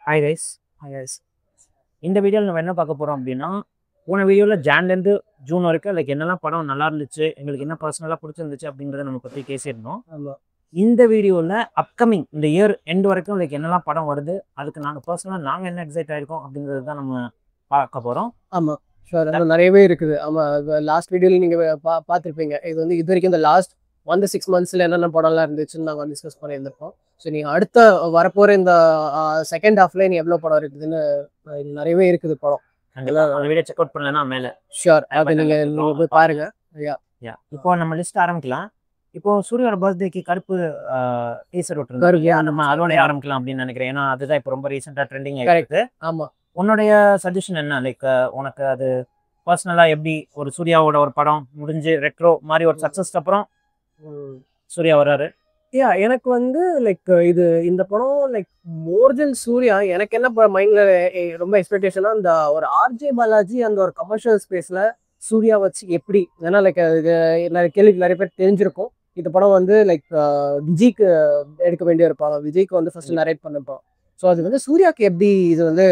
Hi rice. Hi rice. இந்த வீடியோவில் நம்ம என்ன பார்க்க போகிறோம் அப்படின்னா, போன வீடியோவில் ஜான்லேருந்து ஜூன் வரைக்கும் என்னெல்லாம் படம் நல்லா இருந்துச்சு, எங்களுக்கு என்ன பர்சனலாக பிடிச்சிருந்துச்சு அப்படிங்கிறத நம்ம பற்றி பேசியிருந்தோம். இந்த வீடியோவில் அப்கமிங் இந்த இயர் எண்ட் வரைக்கும் என்னெல்லாம் படம் வருது, அதுக்கு நாங்கள் என்ன எக்ஸைட் ஆகிருக்கோம் அப்படிங்கிறது தான் நம்ம பார்க்க போகிறோம். ஆமாம் ஷுவர், அது நிறையவே இருக்குது. ஆமாம், லாஸ்ட் வீடியோவில் நீங்கள் பார்த்துருப்பீங்க. இது வந்து இது வரைக்கும் இந்த லாஸ்ட் 6 monthsல என்னென்ன படம்லாம் இருந்துச்சுன்னு நாங்கள் டிஸ்கஸ் பண்ணியிருந்திருப்போம். ஸோ நீங்கள் அடுத்த வரப்போகிற இந்த செகண்ட் ஹாஃப்ல நீ எவ்வளோ படம் இருக்குதுன்னு நிறையவே இருக்குது படம். அந்த வீடியோ செக் அவுட் பண்ணலன்னா மேலே ஷுவர், அது நீங்கள் போய் பாருங்க. இப்போ நம்ம லிஸ்ட் ஆரம்பிக்கலாம். இப்போ சூர்யாவோட பர்த்டேக்கு கருப்பு டீசர் விட்டுருந்தோம், நம்ம அதோட ஆரம்பிக்கலாம் அப்படின்னு நினைக்கிறேன். ஏன்னா அதுதான் இப்போ ரொம்ப ரீசெண்டாக ட்ரெண்டிங் ஆகிருக்கு. ஆமாம், உன்னுடைய சஜஷன் என்ன? உனக்கு அது பர்சனலாக எப்படி ஒரு சூர்யாவோட ஒரு படம் முடிஞ்சு ரெட்ரோ மாதிரி ஒரு சக்ஸஸ் அப்புறம் சூர்யா வர்றாரு? எனக்கு வந்து இது இந்த படம் மோர் தென் சூர்யா. எனக்கு என்ன மைண்ட்ல ரொம்ப எக்ஸ்பெக்டேஷனா இந்த ஒரு ஆர்ஜே பாலாஜி அந்த ஒரு கமர்ஷியல் ஸ்பேஸ்ல சூர்யா வச்சு எப்படி, ஏன்னா கேள்வி நிறைய பேர் தெரிஞ்சிருக்கும். இந்த படம் வந்து விஜய்க்கு எடுக்க வேண்டிய இருப்பாங்க, விஜய்க்கு வந்து ஃபர்ஸ்ட் நரேட் பண்ணிருப்பான். ஸோ அது வந்து சூர்யாவுக்கு எப்படி இது வந்து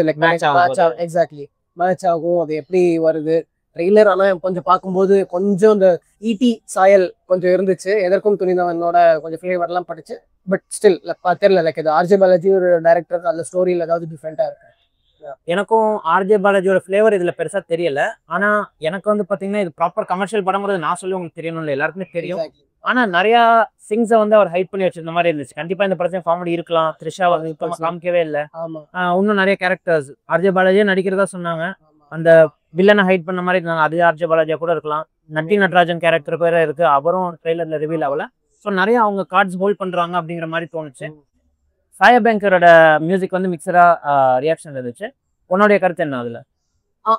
எக்ஸாக்ட்லி மேட்ச் ஆகும், அது எப்படி வருது ட்ரெய்லர். ஆனால் கொஞ்சம் பார்க்கும்போது கொஞ்சம் இந்த ஈடி சாயல் கொஞ்சம் இருந்துச்சு. எதற்கும் துணிந்தவனோட கொஞ்சம் ஃப்ளேவர்லாம் படிச்சு. பட் ஸ்டில் தெரியல, இது ஆர்ஜே பாலாஜி ஒரு டைரக்டர், அந்த ஸ்டோரியில் ஏதாவது டிஃப்ரெண்ட்டாக இருக்கு. எனக்கும் ஆர்ஜே பாலாஜியோட ஃப்ளேவர் இதில் பெருசாக தெரியல. ஆனால் எனக்கு வந்து பார்த்தீங்கன்னா இது ப்ராப்பர் கமர்ஷியல் படங்கிறது நான் சொல்லி உங்களுக்கு தெரியணும்ல, எல்லாருக்குமே தெரியும். ஆனால் நிறையா சிங்ஸை வந்து அவர் ஹைட் பண்ணி வச்சிருந்த மாதிரி இருந்துச்சு. கண்டிப்பாக இந்த படத்தையும் காமெடி இருக்கலாம். த்ரிஷா இப்போ காமிக்கவே இல்லை. இன்னும் நிறைய கேரக்டர்ஸ் ஆர்ஜே பாலாஜியே நடிக்கிறதா சொன்னாங்க. அந்த வில்லனை ஹைட் பண்ண மாதிரி இருந்தாங்க, அது ஆர்ஜே பாலாஜியா கூட இருக்கலாம். நட்டி நட்ராஜன் கேரக்டர் பேர இருக்கு, அவரும் ட்ரெய்லர்ல ரிவீல் ஆகல. ஸோ நிறைய அவங்க கார்ட்ஸ் ஹோல்ட் பண்றாங்க அப்படிங்கிற மாதிரி தோணுச்சு. சாயா பேங்கரோட மியூசிக் வந்து மிக்சரா ரியாக்ஷன் இருந்துச்சு. உன்னுடைய கருத்து என்ன அதுல?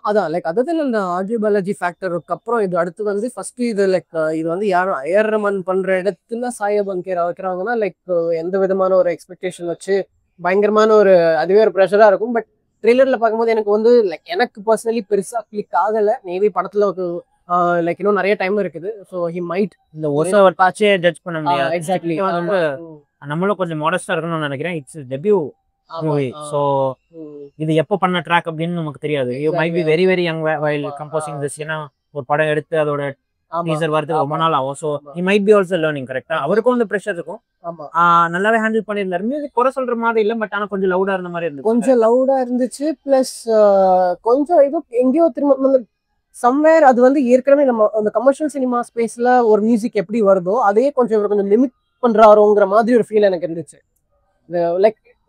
அதான் அதாவது இந்த ஆர்ஜே பாலாஜி ஃபேக்டருக்கு அப்புறம் இது அடுத்து வந்து ஃபர்ஸ்ட் இது இது வந்து யாரும் ஏஆர் ரஹ்மான் பண்ற இடத்துல சாயா பங்கர் வைக்கிறாங்கன்னா எந்த விதமான ஒரு எக்ஸ்பெக்டேஷன் வச்சு பயங்கரமான ஒரு அதுவே ஒரு ப்ரெஷரா இருக்கும். பட் ட்ரெய்லர்ல பார்க்கும்போது எனக்கு வந்து எனக்கு பர்சனலி பெருசா கிளிக் ஆகலை. மேபி படத்துல இன்னும் நிறைய டைம் இருக்குது. ஸோ ஹி மைட் இந்த ஒரு பாச்சே ஜட்ஜ் பண்ண முடியாது. எக்ஸாக்ட்லி, நம்மளும் கொஞ்சம் மாடஸ்டா இருக்கணும்னு நினைக்கிறேன். It's debut movie. ஸோ இது எப்போ பண்ண ட்ராக் அப்படின்னு நமக்கு தெரியாது. You might be very very young while composing this. ஏன்னா ஒரு படம் எடுத்து அதோட டீசர் வரதுக்கு ரொம்ப நாள் ஆகும். So he might be also learning. கரெக்டா, அவருக்கும் வந்து ப்ரெஷர் இருக்கும். நல்லாவே ஹேண்டில் பண்ணியிருந்தாரு. மியூசிக் குறை சொல்ற மாதிரி இல்லை, பட் ஆனால் கொஞ்சம் லவுடா இருந்த மாதிரி இருந்துச்சு. கொஞ்சம் லவுடா இருந்துச்சு. பிளஸ் கொஞ்சம் இது எங்கேயோ திரும்ப சம்வேர் அது வந்து ஏற்கனவே நம்ம அந்த கமர்ஷியல் சினிமா ஸ்பேஸ்ல ஒரு மியூசிக் எப்படி வருதோ அதே கொஞ்சம் லிமிட் பண்றாரோங்கிற மாதிரி ஒரு ஃபீல் எனக்கு இருந்துச்சு.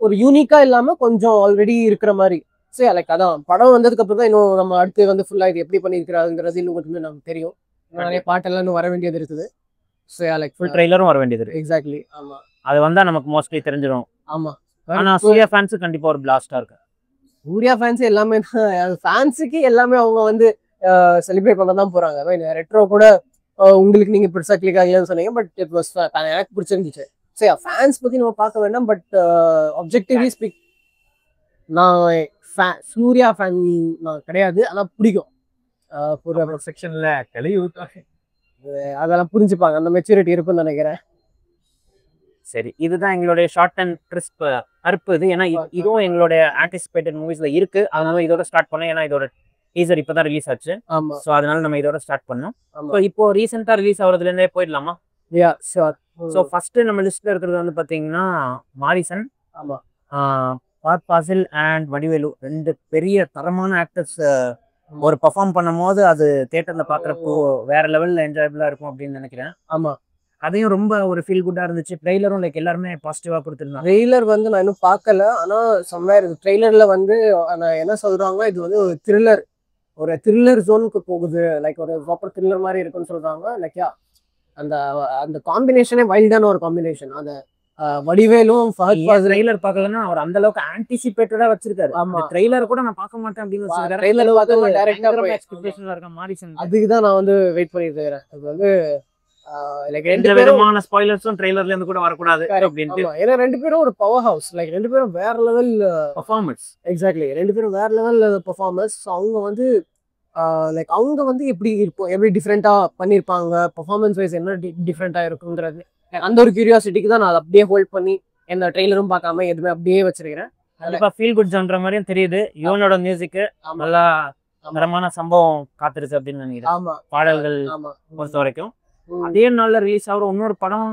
ஒரு யூனிக்கா இல்லாம கொஞ்சம் ஆல்ரெடி இருக்கிற மாதிரி. சரி, அதான் படம் வந்ததுக்கு அப்புறம் தான் இன்னும் நம்ம அடுத்து வந்து ஃபுல்லா இது எப்படி பண்ணிருக்கிறாங்கிறது இன்னும் கொஞ்சம் நமக்கு தெரியும். நிறைய பாட்டெல்லாம் இன்னும் வர வேண்டியது இருக்குது. ஃபுல் ட்ரெய்லரும் வர வேண்டியது. எக்ஸாக்ட்லி, ஆமா, அது வந்தா நமக்கு மோஸ்ட்லி தெரிஞ்சிடும். ஆமா, ஆனா சூர்யா ஃபேன்ஸ் கண்டிப்பா ஒரு பிளாஸ்டா இருக்கு. சூர்யா ஃபேன்ஸ் எல்லாமே ஃபேன்ஸுக்கு எல்லாமே அவங்க வந்து செலிப்ரேட் பண்ண தான் போறாங்க. ரெட்ரோ கூட உங்களுக்கு நீங்க பெருசா கிளிக் ஆகலன்னு சொன்னீங்க. பட் இட் வாஸ் எனக்கு பிடிச்சிருந்துச்சு. சரி, ஃபேன்ஸ் பத்தி நம்ம பார்க்க வேண்டாம். பட் ஆப்ஜெக்டிவ்லி ஸ்பீக், நான் சூர்யா ஃபேன் நான் கிடையாது. ஆனா பிடிக்கும். ஒரு செக்ஷன்ல அதெல்லாம் புரிஞ்சுப்பாங்க, அந்த மெச்சூரிட்டி இருக்குன்னு நினைக்கிறேன். சரி, இதுதான் எங்களுடைய ஷார்ட் அண்ட் கிறிஸ்ப் கருப்பு இது. ஏன்னா இதுவும் எங்களுடைய ஆன்டிசிபேட்டட் மூவிஸ்ல இருக்கு. அதனால இதோட ஸ்டார்ட் பண்ணோம். ஏன்னா இதோட டீசர் இப்பதான் ரிலீஸ் ஆச்சு. ஸோ அதனால நம்ம இதோட ஸ்டார்ட் பண்ணோம். ஸோ இப்போ ரீசெண்டா ரிலீஸ் ஆகுறதுல இருந்தே போயிடலாமா? ஸோ ஃபர்ஸ்ட் நம்ம லிஸ்ட்ல இருக்கிறது வந்து பாத்தீங்கன்னா மாரிசன், ஃபாத் ஃபாசில் அண்ட் வடிவேலு, ரெண்டு பெரிய தரமான ஆக்டர்ஸ் ஒரு பெர்ஃபார்ம் பண்ணும் போது அது தியேட்டர்ல பாக்குறப்போ வேற லெவல்ல என்ஜாயபிளா இருக்கும் அப்படின்னு நினைக்கிறேன். ஆமா, அதையும் ரொம்ப ஒரு ஃபீல் குட்டா இருந்துச்சு. ட்ரெய்லரும் எல்லாருமே பாசிட்டிவா கொடுத்துருந்தாங்க. ட்ரெய்லர் வந்து நான் இன்னும் பார்க்கல. ஆனா சம்வேர் ட்ரெய்லர்ல வந்து என்ன சொல்றாங்கன்னா இது வந்து ஒரு த்ரில்லர் ஜோனுக்கு போகுது. ஒரு ப்ராப்பர் த்ரில்லர் மாதிரி இருக்குன்னு சொல்றாங்க. அந்த அந்த காம்பினேஷனே வைல்டான ஒரு காம்பினேஷன். அந்த வடிவேலும் ட்ரெய்லர் பார்க்கலன்னா அவர் அந்த அளவுக்கு ஆன்டிசிபேட்டடா வச்சிருக்காரு. ஆமா, ட்ரெய்லர் கூட நான் பார்க்க மாட்டேன் அப்படின்னு வச்சிருக்காரு. ட்ரெய்லர் பார்க்க டைரக்டா எக்ஸ்பெக்டேஷன்ல இருக்க மாரிசன். அதுக்கு தான் நான் வந்து வெயிட் பண்ணிட்டு இருக்கேன். அது வந்து ரெண்டு விதமான ஸ்பாயிலர்ஸும் ட்ரெய்லர்ல இருந்து கூட வரக்கூடாது அப்படின்ட்டு. ஏன்னா ரெண்டு பேரும் ஒரு பவர் ஹவுஸ். ரெண்டு பேரும் வேற லெவல் பெர்ஃபார்மன்ஸ். எக்ஸாக்ட்லி, ரெண்டு பேரும் வேற லெவல் பெர்ஃபார்மன்ஸ். அவங்க வந்து அவங்க வந்து எப்படி டிஃப்ரெண்டா பண்ணிருப்பாங்க, பெர்ஃபார்மன்ஸ் வைஸ் என்ன டிஃப்ரெண்டா இருக்குங்கிறது அந்த ஒரு கியூரியாசிட்டிக்கு தான் நான் அதை அப்படியே ஹோல்ட் பண்ணி எந்த ட்ரெய்லரும் பார்க்காம எதுவுமே அப்படியே வச்சிருக்கிறேன். கண்டிப்பா ஃபீல் குட் ஜான்ற மாதிரியும் தெரியுது. யுவனோட மியூசிக் நல்லா தரமான சம்பவம் காத்துருச்சு அப்படின்னு நினைக்கிறேன். பாடல்கள் பொறுத்த வரைக்கும் அதே நாள்ல ரிலீஸ் ஆகிற இன்னொரு படம்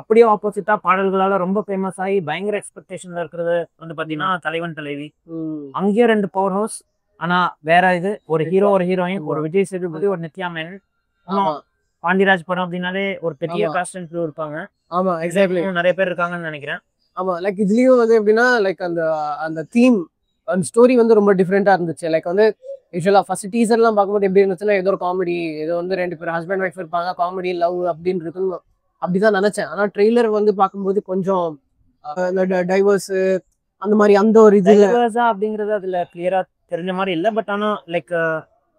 அப்படியே ஆப்போசிட்டா பாடல்களால ரொம்ப ஃபேமஸ் ஆகி பயங்கர எக்ஸ்பெக்டேஷன்ல இருக்கிறது வந்து பாத்தீங்கன்னா தலைவன் தலைவி. அங்கேயே 2 பவர் ஹவுஸ். ஆனா வேற இது ஒரு ஹீரோ ஒரு ஹீரோயின், ஒரு விஜய் சேதுபதி, ஒரு நித்யா மேனன். பாண்டியராஜ் படம் அப்படின்னாலே ஒரு பெரிய காஸ்ட் அண்ட் க்ரூ இருப்பாங்க. ஆமா எக்ஸாக்ட்லி நிறைய பேர் இருக்காங்கன்னு நினைக்கிறேன். ஆமா லைக் இதுலயும் வந்து எப்படின்னா லைக் அந்த அந்த தீம் அந்த ஸ்டோரி வந்து ரொம்ப டிஃப்ரெண்டா இருந்துச்சு. லைக் வந்து யூஸ்வலா ஃபர்ஸ்ட் டீசர்லாம் பார்க்கும்போது எப்படி இருந்துச்சுன்னா ஏதோ ஒரு காமெடி, ஏதோ வந்து 2 பேர் ஹஸ்பண்ட் ஒய்ஃப் இருப்பாங்க, காமெடி லவ் அப்படின்னு இருக்குன்னு அப்படிதான் நினைச்சேன். ஆனா ட்ரெய்லர் வந்து பார்க்கும்போது கொஞ்சம் டைவர்ஸ் அந்த மாதிரி அந்த ஒரு இதுல அப்படிங்கறது அதுல கிளியரா தெரிஞ்ச மாதிரி இல்ல. பட் ஆனா லைக்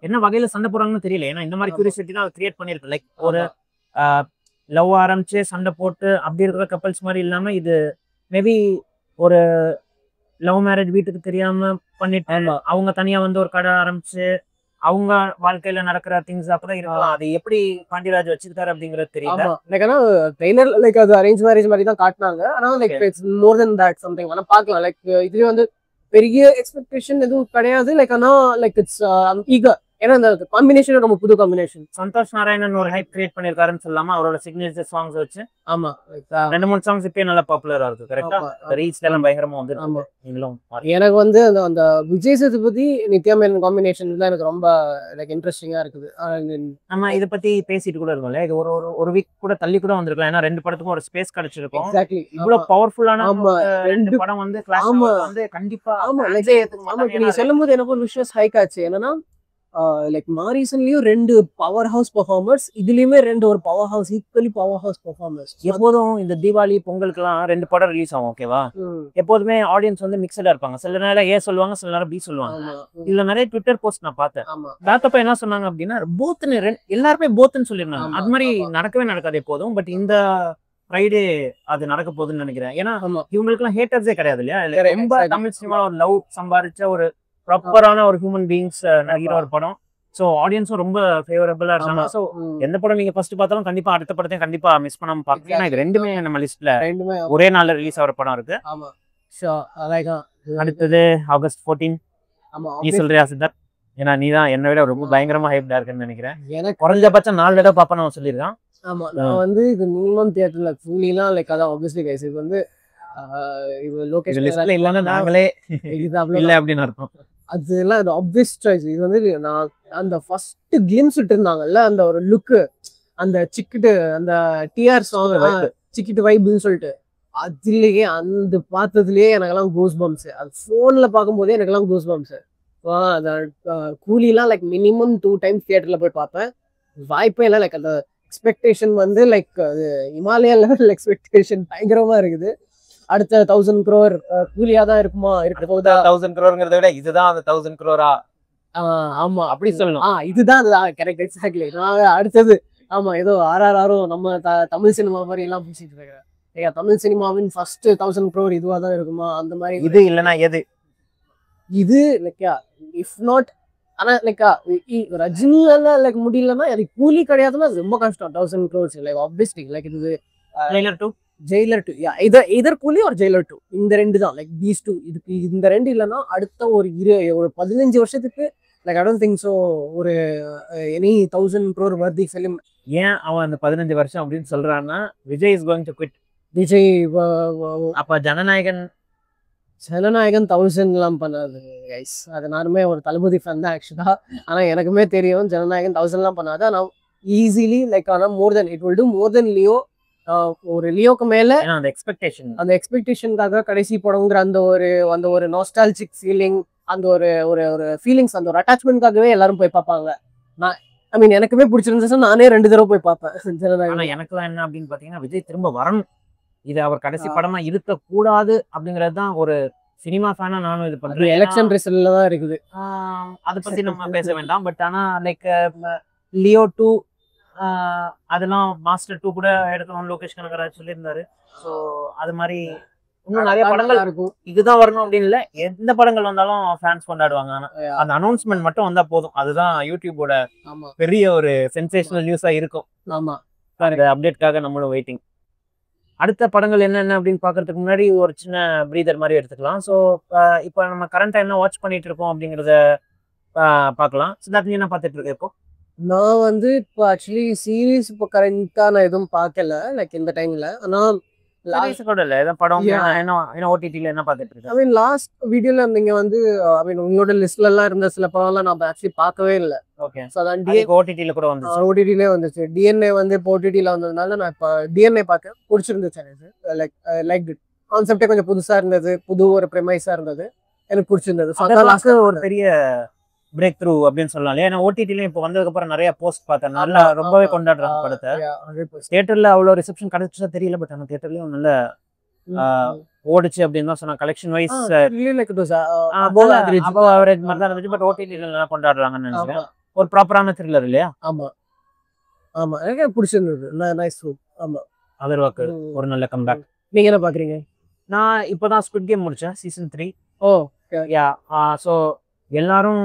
என்ன வகையில சண்டை போறாங்கன்னு தெரியல. ஏன்னா இந்த மாதிரி கியூரியாசிட்டி தான் கிரியேட் பண்ணிருக்கு. லைக் ஒரு லவ் ஆரம்பிச்சு சண்டை போட்டு அப்படி இருக்கிற கப்பல்ஸ் மாதிரி இல்லாம இது மேபி ஒரு லவ் மேரேஜ் வீட்டுக்கு தெரியாம பண்ணிட்டு அவங்க தனியா வந்து ஒரு கடை ஆரம்பிச்சு அவங்க வாழ்க்கையில நடக்கிற திங்ஸ் அப்பதான் இருக்கலாம். அது எப்படி பாண்டியராஜ் வச்சிருக்காரு அப்படிங்கறது தெரியல. லைக் ஆனா ட்ரெய்லர் லைக் அது அரேஞ்ச் மேரேஜ் மாதிரி தான் காட்டினாங்க. ஆனா like it's more then that something. ஆனா பார்க்கலாம். லைக் இதுவே வந்து பெரிய எக்ஸ்பெக்டேஷன் எதுவும் கிடையாது. லைக் ஆனா லைக் இட்ஸ் ஈகர். ஏன்னா இந்த காம்பினேஷன் ரொம்ப புது காம்பினேஷன். சந்தோஷ் நாராயணன் ஒரு ஹைப் கிரியேட் பண்ணிருக்காருன்னு சொல்லலாமா அவரோட சிக்னேச்சர் சாங்ஸ் வச்சு. ஆமா 2-3 சாங்ஸ் இப்பயே நல்லா பாப்புலரா இருக்கு. கரெக்டா ரீச்ல எல்லாம் பயங்கரமா வந்து. நீங்களும் எனக்கு வந்து அந்த விஜய் சேதுபதி நித்யா மேனன் காம்பினேஷன் தான் எனக்கு ரொம்ப லைக் இன்ட்ரெஸ்டிங்கா இருக்குது. நம்ம இதை பத்தி பேசிட்டு கூட இருக்கோம்ல. இது ஒரு வீக் கூட தள்ளி கூட வந்திருக்கலாம். ஏன்னா 2 படத்துக்கும் ஒரு ஸ்பேஸ் கிடைச்சிருக்கும். இவ்வளவு பவர்ஃபுல்லான 2 படம் வந்து கிளாஸ் வந்து கண்டிப்பா. நீங்க சொல்லும் போது எனக்கு ஒரு விஷயம் ஹைக் ஆச்சு. என்னன்னா லைக் மாரிசன்லயும் 2 பவர் ஹவுஸ் பெர்ஃபார்மர்ஸ், இதுலயுமே 2 ஒரு power house, equally power house performers. எப்போதும் இந்த தீபாவளி பொங்கலுக்குலாம் 2 படம் ரிலீஸ் ஆகும். ஓகேவா, எப்போதுமே ஆடியன்ஸ் வந்து மிக்சடா இருப்பாங்க. சில நேரம் ஏ சொல்லுவாங்க, சில நேரம் பி சொல்லுவாங்க. இதுல நிறைய ட்விட்டர் போஸ்ட் நான் பார்த்தேன். பார்த்தப்ப என்ன சொன்னாங்க அப்படின்னா போத்னு எல்லாருமே போத்னு சொல்லியிருந்தாங்க. அது மாதிரி நடக்கவே நடக்காது எப்போதும். பட் இந்த ஃப்ரைடே அது நடக்க போகுதுன்னு நினைக்கிறேன். ஏன்னா இவங்களுக்கு எல்லாம் ஹேட்டர்ஸே கிடையாது இல்லையா. ரொம்ப தமிழ் சினிமாவில் ஒரு லவ் சம்பாதிச்ச ஒரு ப்ராப்பரான ஒரு ஹியூமன் பீயிங்ஸ் நடிக்கிற ஒரு படம். ஸோ ஆடியன்ஸும் ரொம்ப ஃபேவரபிளா இருக்காங்க. ஸோ எந்த படம் நீங்க ஃபர்ஸ்ட் பார்த்தாலும் கண்டிப்பா அடுத்த படத்தையும் கண்டிப்பா மிஸ் பண்ணாம பார்க்கலாம். ஏன்னா இது 2மே நம்ம லிஸ்ட்ல ஒரே நாள்ல ரிலீஸ் ஆகிற படம் இருக்கு. அடுத்தது ஆகஸ்ட் 14. நீ சொல்றியா சித்தார்த்? ஏன்னா நீ தான் என்னை விட ரொம்ப பயங்கரமா ஹைப்டா இருக்குன்னு நினைக்கிறேன். எனக்கு குறைஞ்சபட்சம் 4 தடவை பார்ப்பேன் நான் சொல்லியிருக்கான். ஆமா, நான் வந்து இது மினிமம் தியேட்டர்ல ஃபுல்லிலாம் லைக் அதான் ஆப்வியஸ்லி கைஸ் இது வந்து இது லோகேஷ் லிஸ்ட்ல இல்லன்னா நாங்களே இல்ல அப்படின்னு அர்த்தம். அதெல்லாம் அது ஆப்வியஸ் சாய்ஸ். இது வந்து நான் அந்த ஃபர்ஸ்ட் கிளிம்ஸ் விட்டுருந்தாங்கல்ல, அந்த ஒரு லுக்கு, அந்த சிக்கிட்டு அந்த டிஆர் சாங் சிக்கிட்டு வைப்னு சொல்லிட்டு, அதுலயே அந்த பார்த்ததுலயே எனக்கெல்லாம் கூஸ் பம்ப்ஸ். அது ஃபோன்ல பார்க்கும்போதே எனக்கெல்லாம் கூஸ் பம்ப்ஸ். கூலிலாம் லைக் மினிமம் 2 டைம்ஸ் தியேட்டர்ல போய் பார்ப்பேன். வாய்ப்பே இல்லை. லைக் அந்த எக்ஸ்பெக்டேஷன் வந்து லைக் அது இமாலயா லெவல் எக்ஸ்பெக்டேஷன் பயங்கரமா இருக்குது. அடுத்த 1000 crore கூலியா தான் இருக்குமா இருக்க போதா? 1000 crore விட இதுதான் அந்த 1000 crore. ஆமா அப்படி சொல்லணும். இதுதான் கரெக்ட் எக்ஸாக்ட்லி. நான் அடுத்தது ஆமா ஏதோ ஆரும் நம்ம தமிழ் சினிமா மாதிரி எல்லாம் பேசிட்டு இருக்கிறேன். ஏங்க தமிழ் சினிமாவின் ஃபர்ஸ்ட் 1000 crore இதுவா தான் இருக்குமா அந்த மாதிரி. இது இல்லைன்னா எது இது லைக்கா இஃப் நாட். ஆனா லைக்கா ரஜினி எல்லாம் லைக் முடியலன்னா அது கூலி கிடையாதுன்னா ரொம்ப கஷ்டம். 1000 crores லைக் ஆப்வியஸ்லி லைக் இது ஜெயிலர் 2 இதர் கூலி ஒரு ஜெயிலர் 2 இந்த 2 தான் லைக் தீஸ் 2. இதுக்கு இந்த 2 இல்லைன்னா அடுத்த ஒரு 15 வருஷத்துக்கு like I don't think so ஒரு எனி 1000 crore worthy film. ஏன் அவன் அந்த 15 வருஷம் அப்படின்னு சொல்றான்னா Vijay is going to quit. Vijay அப்ப ஜனநாயகன் 1000 பண்ணாது கைஸ். அது நானுமே ஒரு தளபதி ஃபேன் தான் ஆக்சுவலா. ஆனா எனக்குமே தெரியும் ஜனநாயகன் 1000 பண்ணாது. ஆனா ஈஸிலி லைக் ஆனா more than it will do more than Leo. ஒரு லியோக்கு மேல அந்த எக்ஸ்பெக்டேஷனுக்காக கடைசி படம்ங்கிற அந்த ஒரு நாஸ்டால்ஜிக் ஃபீலிங், அந்த ஒரு ஃபீலிங்ஸ், அந்த ஒரு அட்டாச்மெண்ட்காகவே எல்லாரும் போய் பார்ப்பாங்க. நான் ஐ மீன் எனக்குமே பிடிச்சிருந்துச்சுன்னா நானே 2 தடவை போய் பார்ப்பேன். எனக்குலாம் என்ன அப்படின்னு பாத்தீங்கன்னா விஜய் திரும்ப வரணும். இது அவர் கடைசி படமா இருக்க கூடாது அப்படிங்கறது தான் ஒரு சினிமா ஃபேனா நானும் இது பண்றேன். எலெக்ஷன் ரிசல்ட்ல தான் இருக்குது. அதை பத்தி நம்ம பேச வேண்டாம். பட் ஆனா லைக் லியோ 2 அதெல்லாம் மாஸ்டர் 2 கூட எடுக்கணும்னு லோகேஷ் கனகராஜ் சொல்லியிருந்தாரு. ஸோ அது மாதிரி இன்னும் நிறைய படங்கள் இருக்கும். இதுதான் வரணும் அப்படின்னு இல்லை, எந்த படங்கள் வந்தாலும் ஃபேன்ஸ் கொண்டாடுவாங்க. ஆனா அந்த அனௌன்ஸ்மெண்ட் மட்டும் வந்தா போதும். அதுதான் யூடியூபோட பெரிய ஒரு சென்சேஷனல் நியூஸா இருக்கும். ஆமா, அந்த அப்டேட்காக நம்மளும் வெயிட்டிங். அடுத்த படங்கள் என்னென்ன அப்படின்னு பார்க்கறதுக்கு முன்னாடி ஒரு சின்ன ப்ரீதர் மாதிரி எடுத்துக்கலாம். ஸோ இப்போ நம்ம கரண்ட்டாக என்ன வாட்ச் பண்ணிட்டு இருக்கோம் அப்படிங்கிறத பார்க்கலாம். சித்தார்த், நீ என்ன பார்த்துட்டு இருக்க இப்போ? நான் வந்து இப்போ ஆக்சுவலி சீரீஸ் இப்போ கரண்டா நான் எதுவும் பார்க்கல லைக் இந்த டைம்ல. ஆனா சீரிஸ் கூட இல்லை, ஏதோ படம் Yeah. என்ன ஓடிடியில் என்ன பார்த்துட்டு ஐ இருக்கேன்? மீன் லாஸ்ட் வீடியோல நீங்க வந்து ஐ மீன் உங்களோட லிஸ்ட்ல எல்லாம் இருந்த சில படம்லாம் நான் ஆக்சுவலி பார்க்கவே இல்லை. ஓகே, ஸோ அதான் ஓடிடியில் கூட வந்துச்சு. ஓடிடிலே வந்துச்சு. டிஎன்ஏ வந்து இப்போ ஓடிடியில் வந்ததுனால நான் இப்போ டிஎன்ஏ பார்க்க பிடிச்சிருந்துச்சு எனக்கு. லைக் இட் கான்செப்டே கொஞ்சம் புதுசா இருந்தது, புது ஒரு ப்ரெமைஸா இருந்தது, எனக்கு பிடிச்சிருந்தது. So அதான் last ஒரு பெரிய பிரேக் த்ரூ அப்படின்னு சொல்லலாம் இல்லையா? ஏன்னா ஓடிடிலையும் இப்போ வந்ததுக்கு அப்புறம் நிறைய போஸ்ட் பார்த்தேன், நல்லா ரொம்பவே கொண்டாடுறாங்க படத்தை. தியேட்டர்ல அவ்வளோ ரிசப்ஷன் கிடைச்சா தெரியல, பட் அந்த தியேட்டர்லயும் நல்ல ஓடிச்சு அப்படின்னு தான் சொன்னாங்க. கலெக்ஷன் வைஸ் அபவ் ஆவரேஜ் மாதிரி தான் இருந்துச்சு, பட் ஓடிடியில் நல்லா கொண்டாடுறாங்கன்னு நினைக்கிறேன். ஒரு ப்ராப்பரான த்ரில்லர் இல்லையா? ஆமா ஆமா, எனக்கு பிடிச்சிருந்தது. நைஸ். ஆமா, அதர்வாக்கு ஒரு நல்ல கம்பேக். நீங்க என்ன பாக்குறீங்க? நான் இப்போதான் ஸ்குவிட் கேம் முடிச்சேன், சீசன் 3. ஓ யா, ஸோ எல்லாரும்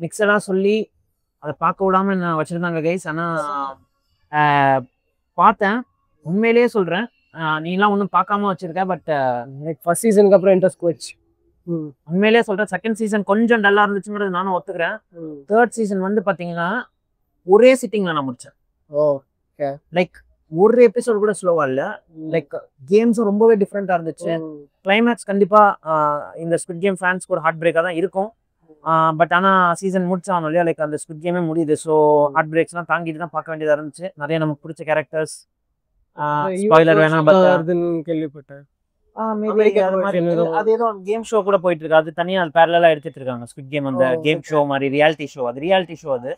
மிக்சடாக சொல்லி அதை பார்க்க விடாம நான் வச்சிருந்தாங்க கைஸ். ஆனால் பார்த்தேன், உண்மையிலேயே சொல்கிறேன், நீலாம் ஒன்றும் பார்க்காம வச்சிருக்க. பட் ஃபர்ஸ்ட் சீசனுக்கு அப்புறம் இன்ட்ரெஸ்ட் போச்சு. உண்மையிலேயே சொல்கிறேன், செகண்ட் சீசன் கொஞ்சம் டல்லாக இருந்துச்சுங்கிறது நானும் ஒத்துக்கிறேன். தேர்ட் சீசன் வந்து பார்த்தீங்கன்னா ஒரே சிட்டிங்கில் நான் முடித்தேன். ஓ லைக் ஒரு எபிசோட் கூட ஸ்லோவா இல்ல. லைக் கேம்ஸும் ரொம்பவே டிஃப்ரெண்டா இருந்துச்சு. கிளைமேக்ஸ் கண்டிப்பா இந்த ஸ்குவிட் கேம் ஃபேன்ஸ்க்கு ஒரு ஹார்ட் பிரேக்கா தான் இருக்கும். பட் ஆனா சீசன் முடிச்சானோ இல்லையா, லைக் அந்த ஸ்குவிட் கேமே முடியுது. ஸோ ஹார்ட் பிரேக்ஸ்லாம் தாங்கிட்டு தான் பார்க்க வேண்டியதா இருந்துச்சு. நிறைய நமக்கு பிடிச்ச கேரக்டர்ஸ், ஸ்பாயிலர் வேணாம் கேள்விப்பட்டேன். அது ஏதோ கேம் ஷோ கூட போயிட்டு இருக்கு, அது தனியா அது பேரலா எடுத்துட்டு இருக்காங்க. ஸ்குவிட் கேம் அந்த கேம் ஷோ மாதிரி ரியாலிட்டி ஷோ, அது ரியாலிட்டி ஷோ. அது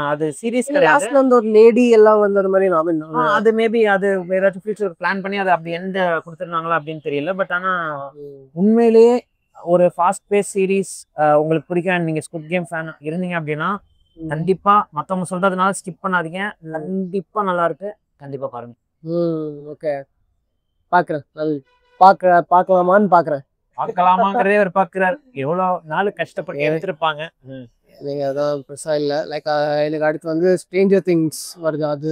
அது சீரிஸ் கிடையாது. அந்த ஒரு லேடி எல்லாம் வந்து அந்த மாதிரி அது மேபி அது ஏதாச்சும் ஃபியூச்சர் பிளான் பண்ணி அது அப்படி எந்த கொடுத்துருந்தாங்களா அப்படின்னு தெரியல. பட் ஆனா உண்மையிலேயே ஒரு ஃபாஸ்ட் பேஸ் சீரிஸ் உங்களுக்கு பிடிக்கும், நீங்க ஸ்குவிட் கேம் ஃபேன் இருந்தீங்க அப்படின்னா கண்டிப்பா மத்தவங்க சொல்றதுனால ஸ்கிப் பண்ணாதீங்க. கண்டிப்பா நல்லா இருக்கு, கண்டிப்பா பாருங்க. ஓகே, பாக்குறேன். பார்க்கலாமான்னு பாக்குறேன். பார்க்கலாமாங்கிறதே அவர் பாக்குறாரு. எவ்வளவு நாள் கஷ்டப்பட்டு எடுத்திருப்பாங்க. நீங்க அதான் பெருசா இல்ல. லைக் எனக்கு அடுத்து வந்து ஸ்ட்ரேஞ்சர் திங்ஸ் வருது. அது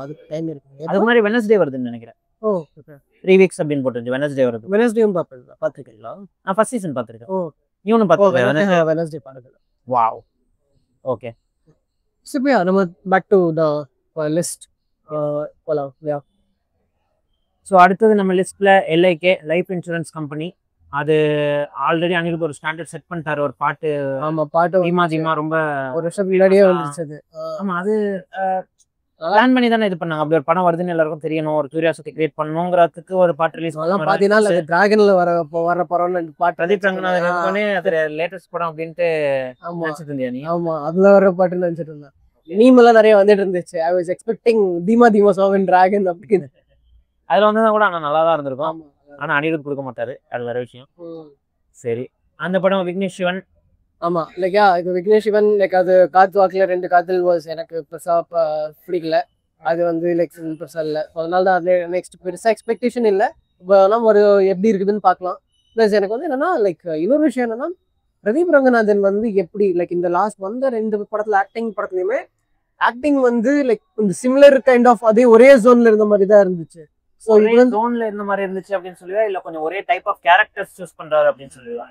அதுக்கு டைம் இருக்கு. அது மாதிரி வெனஸ்டே வருதுன்னு நினைக்கிறேன். ஓ 3 வீக்ஸ் அப்படின்னு போட்டுருச்சு. வெனஸ்டே வருது. வெனஸ்டேயும் பார்த்துருக்கீங்களா? நான் ஃபர்ஸ்ட் சீசன் பார்த்துருக்கேன். ஓ நீ ஒன்றும் பார்த்துருக்கேன்? வெனஸ்டே பாருங்க. Wow, okay. சிப்பியா நம்ம பேக் டு த லிஸ்ட் போலாம். யா, ஸோ அடுத்தது நம்ம லிஸ்ட்ல LIK லைஃப் இன்சூரன்ஸ் கம்பெனி. அது ஆல்ரெடி அன்னைக்கு ஒரு ஸ்டாண்டர்ட் செட் பண்ணிட்டாரு. ஒரு பாட்டு, ஆமா பாட்டு தீமா ரொம்ப ஒரு வருஷம் முன்னாடியே வந்துருச்சு. ஆமா, அது பிளான் பண்ணி தானே இது பண்ணாங்க. அப்படி ஒரு படம் வருதுன்னு எல்லாருக்கும் தெரியணும், ஒரு கியூரியாசிட்டி கிரியேட் பண்ணணுங்கிறதுக்கு ஒரு பாட்டு ரிலீஸ் அதெல்லாம் பாத்தீங்கன்னா டிராகன்ல வர படம் பாட்டு பிரதீப் ரங்கநாதன் அது லேட்டஸ்ட் படம் அப்படின்ட்டு நினைச்சிட்டு இருந்தியா நீ? ஆமா, அதுல வர பாட்டுன்னு நினைச்சிட்டு இருந்தேன். மீமெல்லாம் நிறைய வந்துட்டு இருந்துச்சு. I was expecting Theema song in Dragon அப்படின்னு. அதுல வந்து கூட ஆனா நல்லா தான் இருந்திருக்கும். ஆனா அனிருத் கொடுக்க மாட்டாரு, அது வேற விஷயம். சரி, அந்த படம் விக்னேஷ் சிவன். ஆமா, லைக் இது விக்னேஷ் சிவன். லைக் அது காத்து வாக்குல 2 காதல் வாஸ் எனக்கு பெருசா பிடிக்கல. அது வந்து லைக் பெருசா இல்லை. அதனால தான் அது நெக்ஸ்ட் பெருசா எக்ஸ்பெக்டேஷன் இல்லை. ஆனால் ஒரு எப்படி இருக்குதுன்னு பார்க்கலாம். ப்ளஸ் எனக்கு வந்து என்னன்னா லைக் இன்னொரு விஷயம் என்னன்னா, பிரதீப் ரங்கநாதன் வந்து எப்படி லைக் இந்த லாஸ்ட் வந்த 2 படத்துல படத்துலையுமே ஆக்டிங் வந்து லைக் இந்த சிமிலர் கைண்ட் ஆஃப் அதே ஒரே ஜோன்ல இருந்த மாதிரி தான் இருந்துச்சு. ஸோ ஒரே ஜோன்ல இருந்த மாதிரி இருந்துச்சு அப்படின்னு சொல்லுவா, இல்ல கொஞ்சம் ஒரே டைப் ஆஃப் கேரக்டர்ஸ் சூஸ் பண்றாரு அப்படின்னு சொல்லுவா?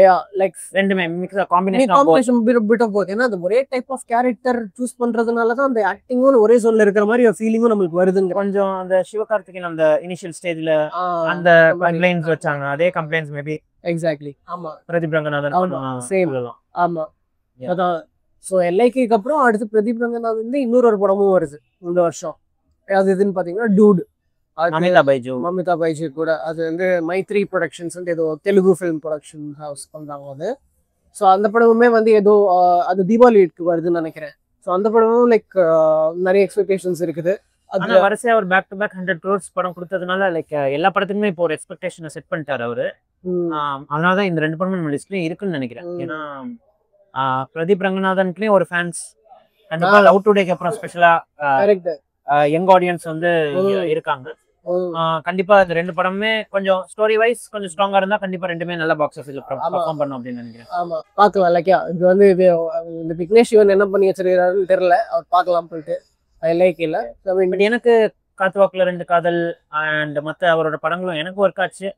யா, லைக் ரெண்டுமே mix combination bit of both. ஏன்னா அந்த ஒரே டைப் ஆஃப் கேரக்டர் சூஸ் பண்றதுனால தான் அந்த ஆக்டிங்கும் ஒரே ஜோன்ல இருக்கிற மாதிரி ஒரு ஃபீலிங்கும் நம்மளுக்கு வருதுங்க. கொஞ்சம் அந்த சிவகார்த்திகேயன் அந்த இனிஷியல் ஸ்டேஜ்ல அந்த கம்ப்ளைண்ட்ஸ் வச்சாங்க, அதே கம்ப்ளைண்ட்ஸ் மேபி. எக்ஸாக்ட்லி. ஆமா, பிரதீப் ரங்கநாதன் சேம். ஆமா, அதான். ஸோ LIKக்கு அப்புறம் அடுத்து பிரதீப் ரங்கநாதன் வந்து இன்னொரு படமும் வருது இந்த வருஷம். அது எதுன்னு பாத்தீங்கன்னா டூட். மமிதா பைஜு கூட. அது வந்து மைத்ரி ப்ரொடக்ஷன்ஸ் ஏதோ தெலுங்கு ஃபிலிம் ப்ரொடக்ஷன் ஹவுஸ் பண்றாங்க அது. ஸோ அந்த படமுமே வந்து ஏதோ அது தீபாவளிக்கு வருதுன்னு நினைக்கிறேன். ஸோ அந்த படமும் லைக் நிறைய எக்ஸ்பெக்டேஷன்ஸ் இருக்குது. அது வரிசையா ஒரு பேக் டு பேக் 100 crores படம் கொடுத்ததுனால லைக் எல்லா படத்துக்குமே இப்போ ஒரு எக்ஸ்பெக்டேஷனை செட் பண்ணிட்டாரு அவரு. அதனாலதான் இந்த 2 படமும் நம்ம லிஸ்ட்லயும் இருக்குன்னு நினைக்கிறேன். ஏன்னா பிரதீப் ரங்கநாதன்க்குலயும் ஒரு ஃபேன்ஸ் கண்டிப்பா லவ் டுடேக்கு அப்புறம் ஸ்பெஷலா யங் ஆடியன்ஸ் வந்து இருக்காங்க. கண்டிப்பா இந்த 2 படமுமே கொஞ்சம் ஸ்டோரி வைஸ் கொஞ்சம் ஸ்ட்ராங்கா இருந்தா கண்டிப்பா ரெண்டுமே நல்ல பாக்ஸ் ஆஃபீஸ்ல பெர்ஃபார்ம் பண்ணும் அப்படின்னு நினைக்கிறேன். ஆமா, பார்க்கலாம். லைக் இது வந்து இந்த விக்னேஷ் சிவன் என்ன பண்ணி வச்சிருக்காருன்னு தெரியல. அவர் பார்க்கலாம் போயிட்டு. ஐ லைக் இல்ல. பட் எனக்கு காத்துவாக்குல 2 காதல் அண்ட் மற்ற அவரோட படங்களும் எனக்கு ஒர்க் ஆச்சு.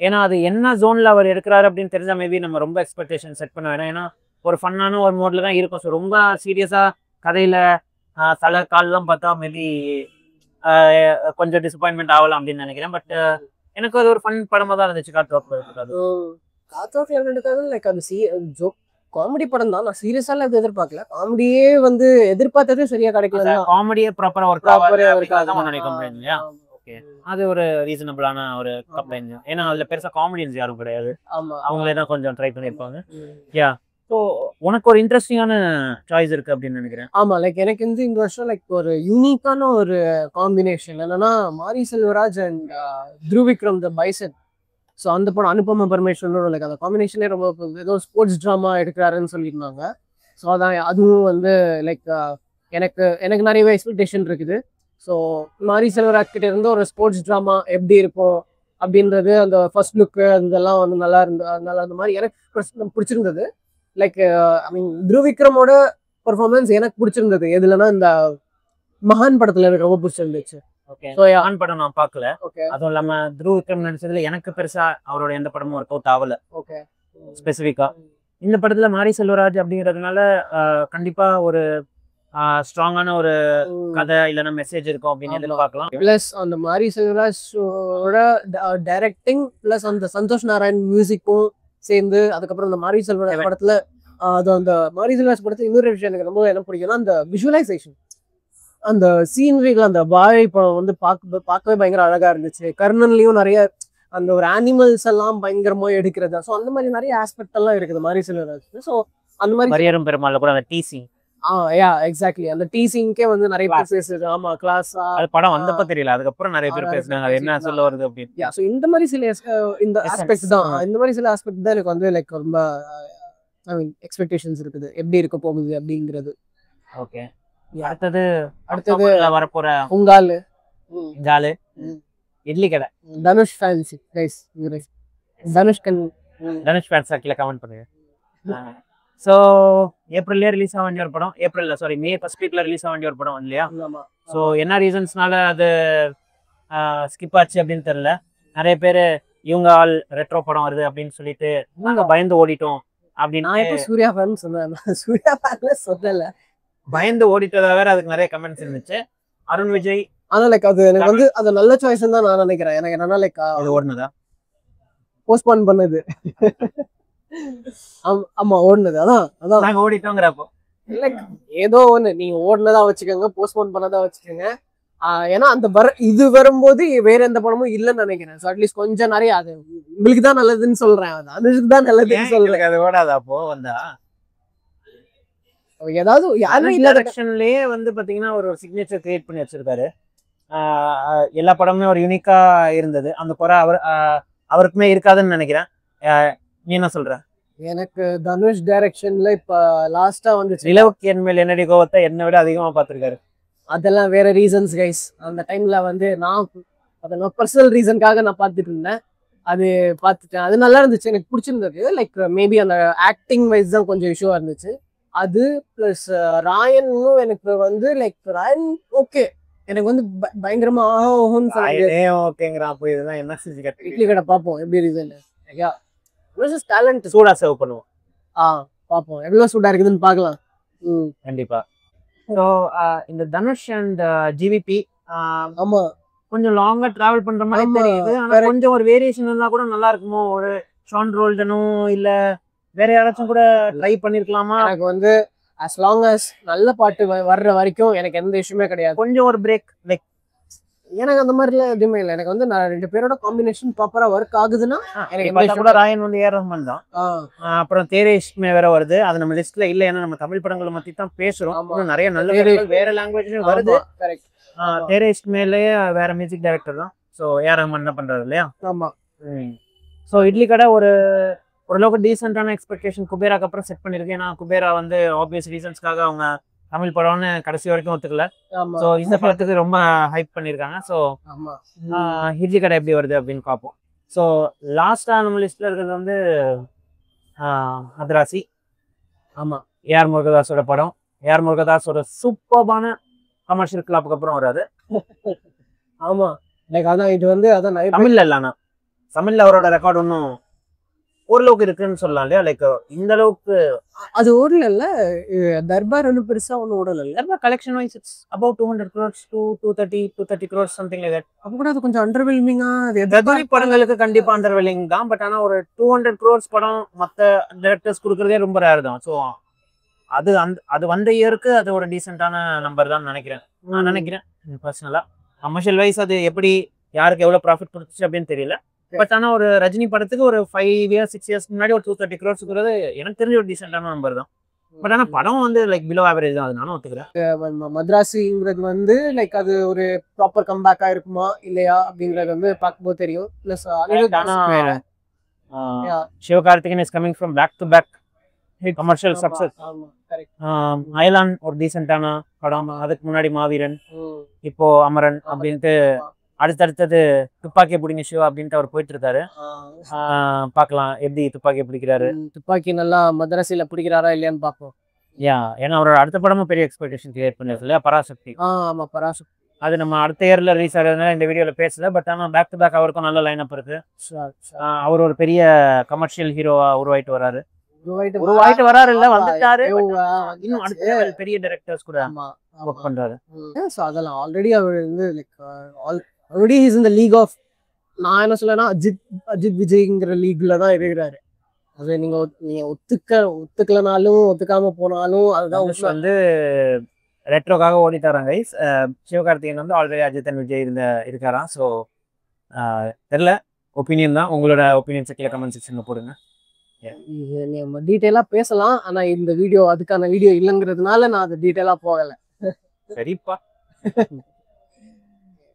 ஏன்னா அது என்ன ஜோன்ல அவர் எடுக்கிறாரு அப்படின்னு தெரிஞ்சா மேபி நம்ம ரொம்ப எக்ஸ்பெக்டேஷன் செட் பண்ண வேணாம். ஏன்னா ஒரு ஃபன்னான ஒரு மோட்ல தான் இருக்கும். ஸோ ரொம்ப சீரியஸா கதையில தலை கால்லாம் பார்த்தா மேபி கொஞ்சம் டிசப்பாயின்மெண்ட் ஆகலாம் அப்படின்னு நினைக்கிறேன். பட் எனக்கு அது ஒரு ஃபன் படமா தான் இருந்துச்சு காத்துவாக்குல. காத்துவாக்குல 2 காதல் லைக் அது ஜோக் காமெடி படம் தான். நான் சீரியஸால அது எதிர்பார்க்கல. காமெடியே வந்து எதிர்பார்த்ததே சரியா கிடைக்கல. காமெடியே ப்ராப்பரா ஒர்க் ஆகாது. அது ஒரு ரீசனபிளான ஒரு கம்ப்ளைண்ட். ஏன்னா அதுல பெருசா காமெடியன்ஸ் யாரும் கிடையாது. அவங்களே தான் கொஞ்சம் ட்ரை பண்ணிருப்பாங்க. யா ஸோ உனக்கு ஒரு இன்ட்ரெஸ்டிங்கான சாய்ஸ் இருக்கு அப்படின்னு நினைக்கிறேன். ஆமா லைக் எனக்கு வந்து இந்த வருஷம் லைக் ஒரு யூனிக்கான ஒரு காம்பினேஷன் என்னன்னா Mari Selvaraj and Dhruv Vikram the Bison. So அந்த படம் அனுபமா பரமேஸ்வரனோட லைக் அந்த காம்பினேஷனே ரொம்ப ஏதோ ஸ்போர்ட்ஸ் ட்ராமா எடுக்கிறாருன்னு சொல்லியிருந்தாங்க. ஸோ அதான் அதுவும் வந்து லைக் எனக்கு நிறையவே எக்ஸ்பெக்டேஷன் இருக்குது. ஸோ மாரி செல்வராஜ் கிட்ட இருந்து ஒரு ஸ்போர்ட்ஸ் ட்ராமா எப்படி இருக்கும் அப்படின்றது அந்த ஃபர்ஸ்ட் லுக்கு அதெல்லாம் வந்து நல்லா அந்த மாதிரி எனக்கு பிடிச்சிருந்தது. லைக் ஐ மீன் த்ருவிக்ரமோட பர்ஃபார்மன்ஸ் எனக்கு பிடிச்சிருந்தது. எதுலன்னா இந்த மகான் படத்துல எனக்கு ரொம்ப பிடிச்சிருந்துச்சு. படம் நான் பார்க்கல. அதுவும் இல்லாம த்ருவிக்ரம் நடிச்சதுல எனக்கு பெருசா அவரோட எந்த படமும் ஒர்க் அவுட் ஆகல ஸ்பெசிஃபிக்கா. இந்த படத்துல மாரி செல்வராஜ் அப்படிங்கிறதுனால கண்டிப்பா ஒரு ஸ்ட்ராங்கான ஒரு கதை இல்லைன்னா மெசேஜ் இருக்கும் அப்படின்னு எதிர்பார்க்கலாம். பிளஸ் அந்த மாரி செல்வராஜோட டைரக்டிங் பிளஸ் அந்த சந்தோஷ் நாராயண் மியூசிக்கும் சேர்ந்து அதுக்கப்புறம் அந்த மாரி செல்வராஜ் படத்துல அது அந்த மாரி செல்வராஜ் படத்துல இன்னொரு விஷயம் எனக்கு ரொம்ப என்ன பிடிக்கும்னா அந்த விஷுவலைசேஷன், அந்த சீனரிகள், அந்த பாய் படம் வந்து பார்க்கவே பயங்கர அழகா இருந்துச்சு. கர்ணன்லயும் நிறைய அந்த ஒரு அனிமல்ஸ் எல்லாம் பயங்கரமா எடுக்கிறது. ஸோ அந்த மாதிரி நிறைய ஆஸ்பெக்ட் எல்லாம் இருக்குது மாரி செல்வராஜ். ஸோ அந்த மாதிரி மரியரும் பெருமாள் கூட அந்த டீசிங் எக்ஸாக்ட்லி அந்த டீசிங்கே வந்து நிறைய பேர் பேசுறது. ஆமா கிளாஸா அது படம் வந்தப்ப தெரியல, அதுக்கப்புறம் நிறைய பேர் பேசுனாங்க அது என்ன சொல்ல வருது அப்படின்னு. ஸோ இந்த மாதிரி சில இந்த ஆஸ்பெக்ட் தான் இந்த மாதிரி சில ஆஸ்பெக்ட் தான் எனக்கு வந்து லைக் ரொம்ப ஐ மீன் எக்ஸ்பெக்டேஷன்ஸ் இருக்குது எப்படி இருக்க போகுது அப்படிங்கிறது. ஓகே அடுத்தது வரப்போற உங்காலு ஜாலு இட்லி கடை Dhanush fancy guys Dhanush fans கீழே கமெண்ட் பண்ணுங்க. ஸோ ஏப்ரல்லே ரிலீஸ் ஆக வேண்டிய ஒரு படம், மே ஃபர்ஸ்ட் வீக்ல ரிலீஸ் ஆக வேண்டிய ஒரு படம் இல்லையா? ஸோ என்ன ரீசன்ஸ்னால அது ஸ்கிப் ஆச்சு அப்படின்னு தெரியல. நிறைய பேர் இவங்க ஆல் ரெட்ரோ படம் வருது அப்படின்னு சொல்லிட்டு நாங்க பயந்து ஓடிட்டோம் அப்படின்னு. நான் எப்போ சூர்யா ஃபேன் சொன்னேன், சூர்யா ஃபேன்ல சொல்லல, பயந்து ஓடிட்டதா வேற அதுக்கு நிறைய கமெண்ட்ஸ் இருந்துச்சு. அருண் விஜய் ஆனா லைக் அது எனக்கு வந்து அது நல்ல சாய்ஸ் தான் நான் நினைக்கிறேன். எனக்கு என்னன்னா லைக் அது ஓடுனதா போஸ்ட்போன் பண்ணது. ஆமா ஓடுனது. அதான் நாங்க ஓடிட்டோங்கிறப்போ லைக் ஏதோ ஒண்ணு நீங்க ஓடுனதா வச்சுக்கோங்க, போஸ்ட்போன் பண்ணதா வச்சுக்கோங்க. ஏன்னா அந்த இது வரும்போது வேற எந்த படமும் இல்லைன்னு நினைக்கிறேன். ஸோ அட்லீஸ்ட் கொஞ்சம் நிறைய அது உங்களுக்கு தான் நல்லதுன்னு சொல்றேன், அது அனுஷுக்கு தான் நல்லதுன்னு சொல்றேன். அது ஓடாதா அப்போ வந்தா ஏதாவது யாரும் இன்ட்ரடக்ஷன்லயே வந்து பாத்தீங்கன்னா ஒரு சிக்னேச்சர் கிரியேட் பண்ணி வச்சிருக்காரு. எல்லா படமுமே ஒரு யூனிக்கா இருந்தது. அந்த குறை அவருக்குமே இருக்காதுன்னு நினைக்கிறேன். நீ என்ன சொல்ற? எனக்கு தனுஷ் டைரக்ஷன்ல இப்ப லாஸ்டா வந்து நிலவுக்கு என் மேல் என்னடி கோவத்தை என்னை விட அதிகமா பாத்துருக்காரு. அதெல்லாம் வேற ரீசன்ஸ் கைஸ். அந்த டைம்ல வந்து நான் அதெல்லாம் பர்சனல் ரீசனுக்காக நான் பார்த்துட்டு இருந்தேன். அது பார்த்துட்டேன், அது நல்லா இருந்துச்சு, எனக்கு பிடிச்சிருந்தது. லைக் மேபி அந்த ஆக்டிங் வைஸ் தான் கொஞ்சம் இஷ்யூவா இருந்துச்சு. அது பிளஸ் ராயனும் எனக்கு வந்து லைக் ராயன் ஓகே எனக்கு வந்து பயங்கரமா ஓகேங்கிறான். அப்போ இதுதான் என்ன செஞ்சு இட்லி கடை பார்ப்போம் எப்படி ரீசன் டேலண்ட் சூடா சேவ் பண்ணுவோம். பார்ப்போம் எவ்வளவு சூடா இருக்குதுன்னு பார்க்கலாம். கண்டிப்பா. ஸோ இந்த தனுஷ் அண்ட் ஜிவிபி ஆமா கொஞ்சம் லாங்கா டிராவல் பண்ற மாதிரி தெரியுது. ஆனா கொஞ்சம் ஒரு வேரியேஷன் இருந்தா கூட நல்லா இருக்குமோ. ஒரு ஷான் ரோல்டனும் இல்ல வேற யாராச்சும் கூட ட்ரை பண்ணிருக்கலாமா? எனக்கு வந்து as long as நல்ல பாட்டு வர்ற வரைக்கும் எனக்கு எந்த இஷ்யூமே கிடையாது. கொஞ்சம் ஒரு பிரேக் லைக் எனக்கு அந்த மாதிரிலாம் எதுவுமே இல்லை. எனக்கு வந்து நான் 2 பேரோட காம்பினேஷன் ப்ராப்பரா ஒர்க் ஆகுதுன்னா எனக்கு கூட ராயன் வந்து ஏஆர் ரஹ்மான் தான். அப்புறம் தேரேஷ்மே வேற வருது, அது நம்ம லிஸ்ட்ல இல்ல. ஏன்னா நம்ம தமிழ் படங்களை பத்தி தான் பேசுறோம். நிறைய நல்ல வேற லாங்குவேஜ்லயும் வருது. தேரேஷ் மேலேயே வேற மியூசிக் டைரக்டர் தான். ஸோ ஏஆர் ரஹ்மான் என்ன பண்றாரு இல்லையா? ஆமா. ஸோ இட்லி கடை ஓரளவுக்கு டீசென்டான எக்ஸ்பெக்டேஷன் குபேராக்கு அப்புறம் செட் பண்ணிருக்கு. ஏன்னா குபேரா வந்து ஆப்வியஸ் ரீசன்ஸ்க்காக அவங்க தமிழ் படம்னு கடைசி வரைக்கும் ஒத்துக்கல. ஸோ இந்த படத்துக்கு ரொம்ப ஹைப் பண்ணியிருக்காங்க. ஸோ இட்லி கடை எப்படி வருது அப்படின்னு பார்ப்போம். ஸோ லாஸ்டா நம்ம லிஸ்ட்ல இருக்கிறது வந்து மதராசி. ஆமா, ஏஆர் முருகதாஸோட படம். ஏஆர் முருகதாஸோட சூப்பர்பான கமர்ஷியல் கிளாப்புக்கு அப்புறம் வராது. ஆமா லைக் அதான் இது வந்து அதான் நிறைய தமிழ்ல இல்ல, ஆனா தமிழ்ல அவரோட ரெக்கார்ட் ஒன்றும் ஓரளவுக்கு இருக்குன்னு சொல்லலாம் இல்லையா. லைக் இந்த அளவுக்கு அது ஓடல இல்ல தர்பார் ஒன்றும் பெருசா ஒன்றும் ஓடல இல்ல. Collection wise it's about 200 crores to 230 crores something like that. அப்ப கூட அது கொஞ்சம் அண்டர்வெல்மிங்கா கதூரி படங்களுக்கு கண்டிப்பா அண்டர்வெல்லிங் தான். பட் ஆனா ஒரு 200 crores படம் மற்ற டைரக்டர்ஸ் கொடுக்கறதே ரொம்ப ரேர் தான். ஸோ அது வந்த இயருக்கு அது ஒரு டீசென்டான நம்பர் தான் நினைக்கிறேன். நான் நினைக்கிறேன் பர்சனலா. கமர்ஷியல் வைஸ் அது எப்படி யாருக்கு எவ்வளவு ப்ராஃபிட் கொடுத்துச்சு அப்படின்னு தெரியல. பட் ஆனா ஒரு ரஜினி படத்துக்கு ஒரு 5 years 6 years முன்னாடி ஒரு 230 crores எனக்கு தெரிஞ்ச ஒரு டீசென்டான நம்பர் தான். பட் ஆனா படம் வந்து லைக் பிலோ ஆவரேஜ் தான், அது நானும் ஒத்துக்கிறேன். மദ്രാസിங்கிறது வந்து லைக் அது ஒரு ப்ராப்பர் கம்பேக்கா இருக்குமா இல்லையா அப்படிங்கறது வந்து பார்க்கும்போது தெரியும். Plus Sivakarthikeyan is coming from back to back commercial success. Ayalaan ஒரு டீசென்டான படம், அதுக்கு முன்னாடி மாவீரன், இப்போ அமரன் அப்படின்ட்டு அடுத்தடுத்தது துப்பாக்கியை பிடிங்க சிவா அப்படின்ட்டு அவர் போயிட்டு இருக்காரு. பார்க்கலாம் எப்படி துப்பாக்கியை பிடிக்கிறாரு. துப்பாக்கி நல்லா மദ്രാസിல பிடிக்கிறாரா இல்லையான்னு பார்ப்போம். ஏன்னா அவரோட அடுத்த படமும் பெரிய எக்ஸ்பெக்டேஷன் கிரியேட் பண்ணிருக்கு இல்லையா, பராசக்தி. ஆமா பராசக்தி. அது நம்ம அடுத்த இயர்ல ரிலீஸ் ஆகிறதுனால இந்த வீடியோல பேசல. பட் ஆனால் பேக் டு பேக் அவருக்கும் நல்ல லைன் அப் இருக்கு. அவர் ஒரு பெரிய கமர்ஷியல் ஹீரோவா உருவாயிட்டு வராரு இல்ல வந்துட்டாரு. இன்னும் அடுத்த பெரிய டைரக்டர்ஸ் கூட ஒர்க் பண்றாரு. ஸோ அதெல்லாம் ஆல்ரெடி அவர் வந்து like already is in the league of, நான் என்ன சொல்லனா அஜித் விஜய்ங்கிற லீக்ல தான் இருக்கிறாரு. அது நீங்க ஒத்துக்கலனாலும் ஒத்துக்காம போனாலும் அதுதான் வந்து ரெட்ரோக்காக ஓடிட்டாராங்க. சிவகார்த்திகேயன் வந்து ஆல்ரெடி அஜித் அண்ட் விஜய் இருக்காராம். ஸோ தெரியல, ஒப்பீனியன் தான். உங்களோட ஒப்பீனியன்ஸை கீழே கமெண்ட் செக்ஷன்ல போடுங்க. நம்ம டீட்டெயிலா பேசலாம். ஆனா இந்த வீடியோ அதுக்கான வீடியோ இல்லைங்கிறதுனால நான் அது டீட்டெயிலா போகல. சரிப்பா.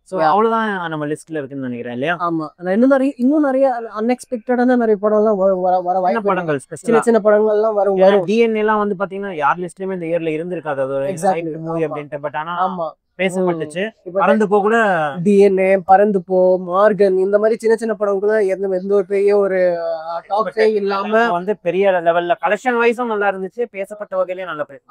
ஸோ அவ்வளோதான் நம்ம லிஸ்ட்ல இருக்குன்னு நினைக்கிறேன் இல்லையா. ஆமா, இன்னும் நிறைய அன்எக்ஸ்பெக்டடான நிறைய படம்லாம் வர வாய்ப்பு. படங்கள் சின்ன படங்கள்லாம் வரும். டிஎன்ஏ எல்லாம் வந்து பாத்தீங்கன்னா யார் லிஸ்ட்லயுமே இந்த இயர்ல இருந்திருக்காது. அது ஒரு மூவி அப்படின்ட்டு. பட் ஆனா ஆமா பேசப்பட்டுச்சு. பறந்து போ கூட, டிஎன்ஏ, பறந்து போ, மார்கன், இந்த மாதிரி சின்ன படம் கூட எந்த ஒரு பெரிய ஒரு டாப்பே இல்லாம வந்து பெரிய லெவல்ல கலெக்ஷன் வைஸும் நல்லா இருந்துச்சு, பேசப்பட்ட வகையிலேயே நல்ல பேர்.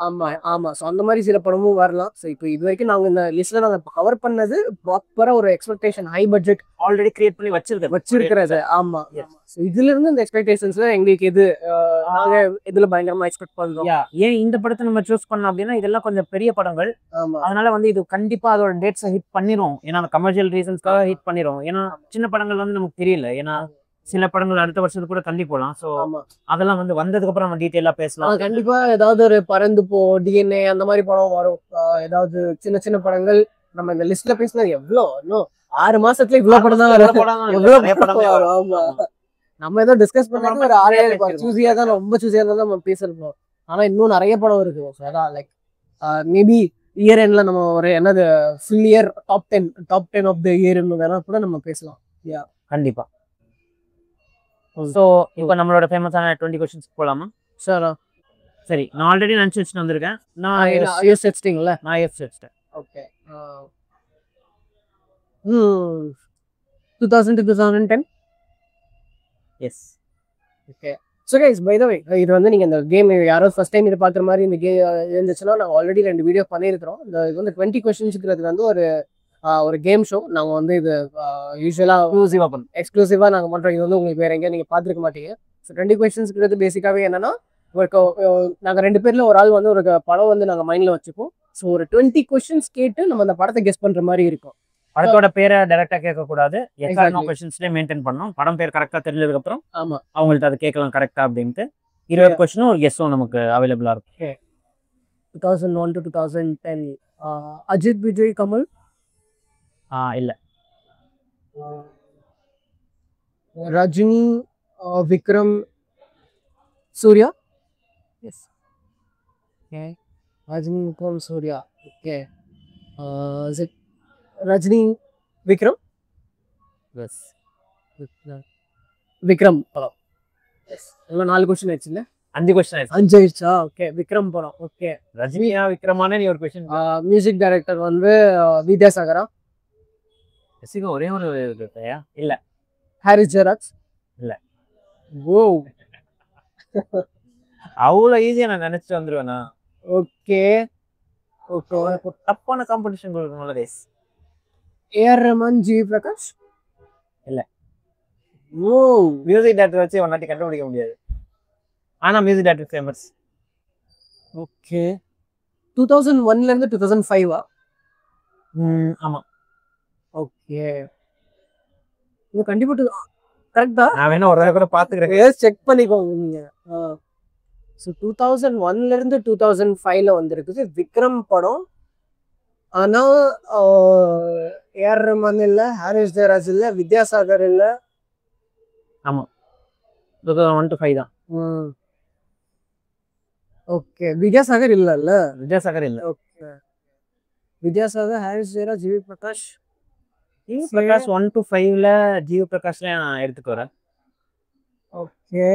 ஆமா ஸோ அந்த மாதிரி சில படமும் வரலாம். ஸோ இப்போ இது வரைக்கும் நாங்க இந்த லிஸ்ட்ல நாங்க கவர் பண்ணது ப்ராப்பரா ஒரு expectation high budget already create பண்ணி வச்சிருக்கிறது. ஆமா, ஸோ இதுல இருந்து இந்த எக்ஸ்பெக்டேஷன்ஸ்ல எங்களுக்கு எது நாங்க இதுல பயங்கரமா எக்ஸ்பெக்ட் பண்றோம். ஏன் இந்த படத்தை நம்ம சூஸ் பண்ணோம் அப்படின்னா இதெல்லாம் கொஞ்சம் பெரிய படங்கள். அதனால வந்து இது கண்டிப்பா அதோட டேட்ஸை ஹிட் பண்ணிரும். ஏன்னா கமர்ஷியல் ரீசன்ஸ்க்காக ஹிட் பண்ணிரும். ஏன்னா சின்ன படங்கள் வந்து நமக்கு தெரியல. ஏன்னா சில படங்கள் அடுத்த வருஷத்துக்கு கூட தள்ளி போகலாம். ஸோ அதெல்லாம் வந்து வந்ததுக்கு அப்புறம் நம்ம டீட்டெயிலா பேசலாம். கண்டிப்பா ஏதாவது ஒரு பறந்து போ, டிஎன்ஏ அந்த மாதிரி படம் வரும். ஏதாவது சின்ன படங்கள் நம்ம இந்த லிஸ்ட்ல பேசினது எவ்வளோ இன்னும் 6 மாசத்துல இவ்வளவு படம் தான் வரும். நம்ம ஏதோ டிஸ்கஸ் பண்ணாலும் ஒரு 6 சூசியா தான், ரொம்ப சூசியா தான் நம்ம பேசிருப்போம். ஆனா இன்னும் நிறைய படம் இருக்கு. அதான் லைக் மேபி இயர் எண்ட்ல நம்ம ஒரு என்னது full year top 10 of the year வேணா கூட நம்ம பேசலாம். கண்டிப்பா. ஸோ இப்போ நம்மளோட ஃபேமஸான 20 கொஸ்டின்ஸ் போகலாமா? சரி, நான் ஆல்ரெடி நினச்சி வச்சுட்டு வந்திருக்கேன். நான் வச்சிட்டீங்களா? நான் வச்சிட்டேன். Okay. 2000 to 2010. Yes. Okay. So guys, by the way, இது வந்து நீங்கள் இந்த கேம் யாராவது ஃபர்ஸ்ட் டைம் இது பார்க்குற மாதிரி இந்த கேம் இருந்துச்சுன்னா நாங்கள் ஆல்ரெடி 2 வீடியோ பண்ணியிருக்கிறோம். இது வந்து 20 கொஸ்டின்ஸுங்கிறது வந்து ஒரு கேம் ஷோ. நாங்கள் வந்து இது யூஸ்வலாக எக்ஸ்க்ளூசிவாக நாங்கள் பண்ணுறோம். இது வந்து உங்களுக்கு வேறு எங்கேயும் நீங்கள் பார்த்துருக்க மாட்டீங்க. ஸோ 20 கொஸ்டின்ஸுங்கிறது பேசிக்காகவே என்னன்னா, நாங்கள் 2 பேரில் ஒரு ஆள் வந்து ஒரு படம் வந்து நாங்கள் மைண்டில் வச்சுப்போம். ஸோ ஒரு 20 கொஸ்டின்ஸ் கேட்டு நம்ம அந்த படத்தை கெஸ் பண்ணுற மாதிரி இருக்கும். படத்தோட பேரை டைரக்டா கேட்கக்கூடாது, கொஸ்டின்ஸ்லேயே மெயின்டைன் பண்ணணும். படம் பேர் கரெக்டாக தெரிஞ்சதுக்கு அப்புறம் அவங்கள்ட்ட அதை கேட்கலாம் கரெக்டா அப்படின்ட்டு. 20 கொஸ்டினும் ஒரு கெஸ்ஸும் நமக்கு அவைலபிளா இருக்கும். 2001 to 2010 அஜித், விஜய், கமல். இல்ல. Rajini, Vikram, Suriya. Yes. Okay. Rajini, Vikram, Suriya. Okay. Rajini, Vikram. Yes. Vikram படம். எஸ். எல்லாம் 4 கொஸ்டின் ஆயிடுச்சு இல்ல? 5 கொஸ்டின் ஆயிடுச்சு. 5 ஆயிடுச்சா? ஓகே. விக்ரம் படம். ஓகே. ரஜினியா விக்ரமானே நீ ஒரு கொஸ்டின். மியூசிக் டைரக்டர் வந்து வித்யாசாகரா. ஒரே ஒரு இருக்கையா? இல்ல. ஹாரிஸ் ஜெயராஜ். இல்ல. ஓ, அவ்வளோ ஈஸியா நான் நினைச்சிட்டு வந்துருவேனா? ஓகே தப்பான காம்படிஷன் கொடுக்கணும்ல race. AR Rahman, GV Prakash. இல்ல. ஓ, மியூசிக் டைரக்டர் வச்சு ஒன்னாட்டி கண்டுபிடிக்க முடியாது. ஆனா மியூசிக் டைரக்டர் ஃபேமஸ். ஓகே. 2001ல இருந்து 2005 ஆமா. ஓகே, இது கண்டிப்பா கரெக்டா? நான் வேணா ஒரு தடவை கூட பாத்துக்கிறேன், செக் பண்ணிக்கோங்க நீங்க. ஸோ 2001ல இருந்து 2005ல வந்திருக்குது விக்ரம் படம். ஆனா ஏஆர் ரஹ்மான் இல்ல, ஹாரிஸ் ஜெயராஜ் இல்ல, வித்யாசாகர் இல்ல. ஆமா 2001 to 5 தான். ஓகே, வித்யாசாகர் இல்ல. வித்யாசாகர் இல்ல. Okay, Vidyasagar, Harris Jayaraj, GV Prakash. GV Prakash 1 to 5ல ஜிவி பிரகாஷ்ல நான் எடுத்துக்கிறேன். ஓகே,